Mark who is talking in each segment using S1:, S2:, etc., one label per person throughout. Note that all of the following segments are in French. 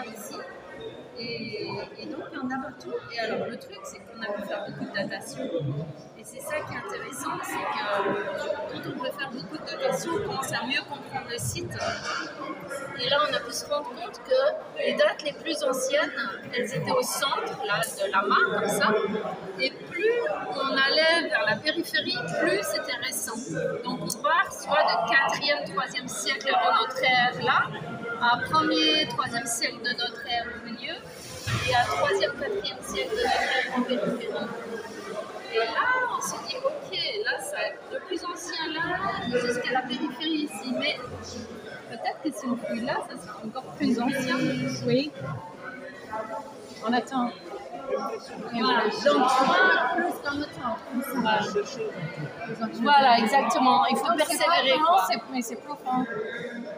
S1: ici. Et donc on a partout. Et alors le truc, c'est qu'on a pu faire beaucoup de datation. Et c'est ça qui est intéressant, c'est que quand on peut faire beaucoup de datation, on commence à mieux comprendre le site. Et là, on a pu se rendre compte que les dates les plus anciennes, elles étaient au centre là, de la mare, comme ça. Et plus on allait vers la périphérie, plus c'était récent. Donc on part soit de 4e, 3e siècle avant notre ère là, à 1er, 3e siècle de notre ère au milieu, et à 3e, 4e siècle de notre ère en périphérie. Et là, on se dit, ok, là, ça, le plus ancien là, jusqu'à la périphérie ici. Mais peut-être que si on fouille là, ça sera encore plus ancien.
S2: Oui. On attend.
S1: Voilà, donc
S2: Plus dans le temps.
S1: voilà, exactement. Il faut persévérer.
S2: Mais c'est profond.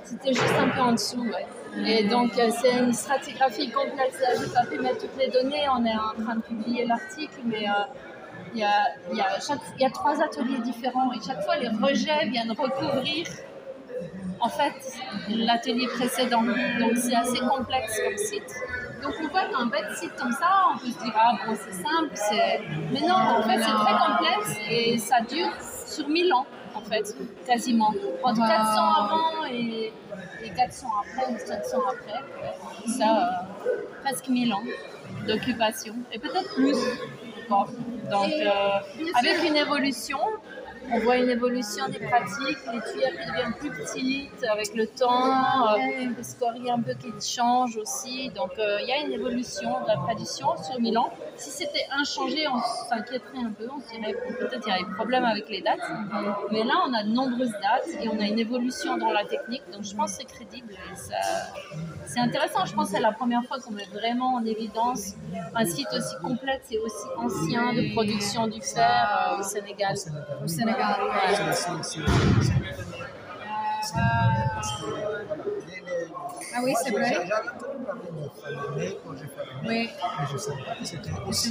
S1: C'était juste un peu en dessous, ouais. Et donc, c'est une stratigraphie complexe. Là, je n'ai pas pu mettre toutes les données. On est en train de publier l'article, mais il y a 3 ateliers différents. Et chaque fois, les rejets viennent recouvrir, en fait, l'atelier précédent. Donc, c'est assez complexe comme site. Donc, on voit qu'un bête site comme ça, on peut se dire, ah bon, c'est simple. Mais non, en fait, c'est très complexe et ça dure sur 1000 ans. En fait, quasiment. Entre 400 avant et 400 après, ou 500 après. Ça, presque 1000 ans d'occupation. Et peut-être plus encore. Donc, avec une évolution, on voit une évolution des pratiques, les tuyères qui deviennent plus petites avec le temps, les scories un peu qui changent aussi. Donc, il y a une évolution de la tradition sur 1000 ans. Si c'était inchangé, on s'inquiéterait un peu, on se dirait peut-être qu'il y a des problèmes avec les dates. Mais là, on a de nombreuses dates et on a une évolution dans la technique. Donc, je pense que c'est crédible. Et c'est intéressant. Je pense que c'est la première fois qu'on met vraiment en évidence un site aussi complexe et aussi ancien de production du fer au Sénégal.
S2: Au Sénégal. Ah oui, c'est vrai.
S3: J'avais entendu parler de Falémé quand j'ai fait Falémé,
S2: Oui.
S3: mais je ne savais pas que c'était aussi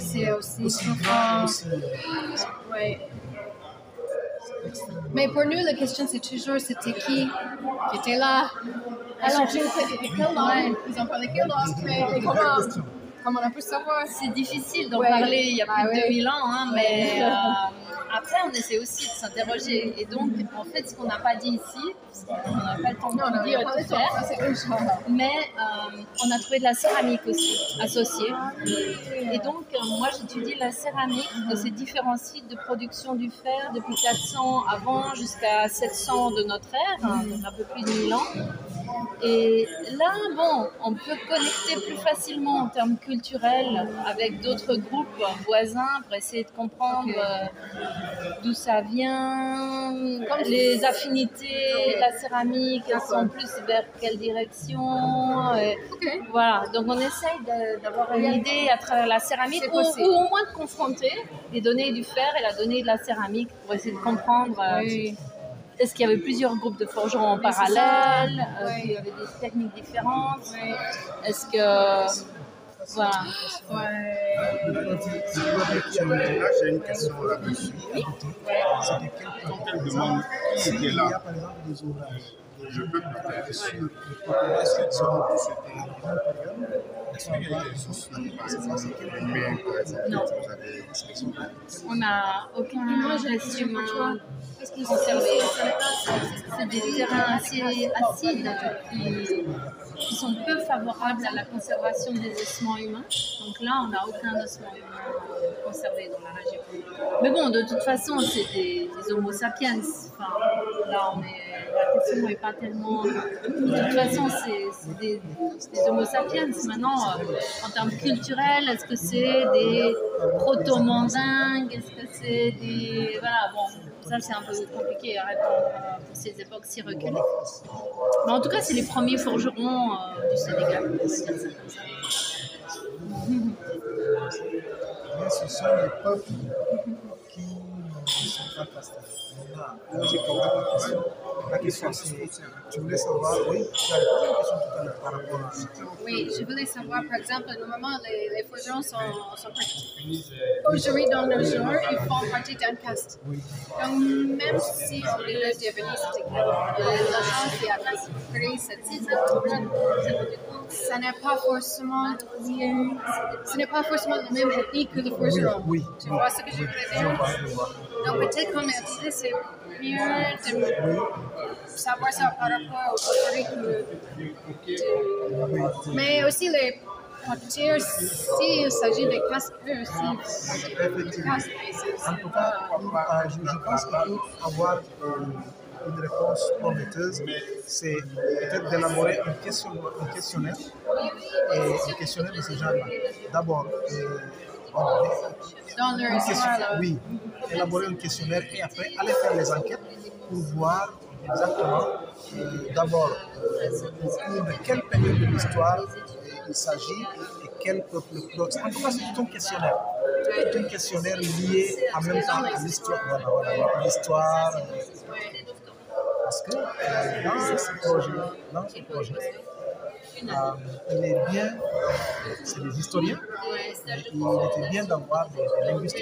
S2: aussi
S3: grand,
S2: profond.
S3: aussi...
S2: Oui. Mais pour nous, la question, c'est toujours c'était qui était là. Alors, quel langue ils ont parlé quelle langue, mais comment on peut savoir?
S1: C'est difficile d'en parler il y a plus de 2000 ans, hein, mais après on essaie aussi de s'interroger. Et donc, en fait, ce qu'on n'a pas dit ici, parce qu'on n'a pas le temps de tout dire et de tout faire, mais on a trouvé de la céramique aussi associée. Et donc, moi j'étudie la céramique de ces différents sites de production du fer depuis 400 avant jusqu'à 700 de notre ère, donc un peu plus de 1000 ans. Et là, bon, on peut connecter plus facilement en termes culturels avec d'autres groupes voisins pour essayer de comprendre d'où ça vient, les affinités de la céramique, elles sont plus vers quelle direction. Voilà, donc on essaye d'avoir une idée à travers la céramique ou au moins de confronter les données du fer et la donnée de la céramique pour essayer de comprendre. Est-ce qu'il y avait plusieurs groupes de forgerons en parallèle? Qu'il y avait des techniques différentes? Est-ce que... Voilà.
S4: J'ai une question là-dessus. C'était quelle demande qui était là?
S3: Il y a par exemple des ouvrages.
S4: Je peux peut-être
S3: Sur le protocole, est-ce qu'ils ont tous été à la grande période?
S4: Est-ce qu'il y a des sources mais par exemple,
S1: Non.
S4: vous avez des sélections de...
S1: On n'a aucun régime conservé. C'est des terrains assez acides qui sont peu favorables à la conservation des ossements humains. Donc là, on n'a aucun ossement humain conservé dans la région. Mais bon, de toute façon, c'est des Homo sapiens. Enfin, là, la question n'est pas tellement... De toute façon, c'est des Homo sapiens. Maintenant, en termes culturels, est-ce que c'est des proto-mandingues? Est-ce que c'est des... Voilà, bon, ça c'est un peu compliqué à répondre pour ces époques si reculées. Mais en tout cas, c'est les premiers forgerons du Sénégal, on va dire ça comme ça.
S3: Mais ce sont les peuples qui ne sont pas pasteurs. Maintenant, j'ai compris la question. La question, c'est, tu voulais savoir, oui, tu as posé une question tout à l'heure par rapport à ça.
S2: Oui, je voulais savoir, par exemple, normalement, les forgerons sont aujourd'hui dans nos jours, ils font partie d'un caste.
S3: Oui.
S2: Donc, même si on les laisse devenir, c'était la chance qui a pris cette saison, ça ça n'est pas forcément le même ethnie que le forgeron.
S3: Oui,
S2: Tu vois ce que je veux dire?
S3: je vois.
S2: Donc peut-être comme elle disait, c'est mieux de savoir ça par rapport au curriculum. Mais aussi les pâtissiers, s'il s'agit de casse-œufs aussi.
S3: Effectivement. En tout cas, je pense que pour avoir une réponse prometteuse, c'est peut-être d'élaborer un questionnaire, et un questionnaire de ce genre-là. D'abord,
S2: Dans leur histoire, là.
S3: oui, élaborer un questionnaire et après aller faire les enquêtes pour voir exactement d'abord au cours de quelle période de l'histoire il s'agit et quel peuple proche. En tout cas, c'est tout un questionnaire. C'est un questionnaire lié en même temps à l'histoire. Voilà, l'histoire. Parce que dans ce projet, il est bien, c'est des historiens, mais il était bien d'avoir des linguistes.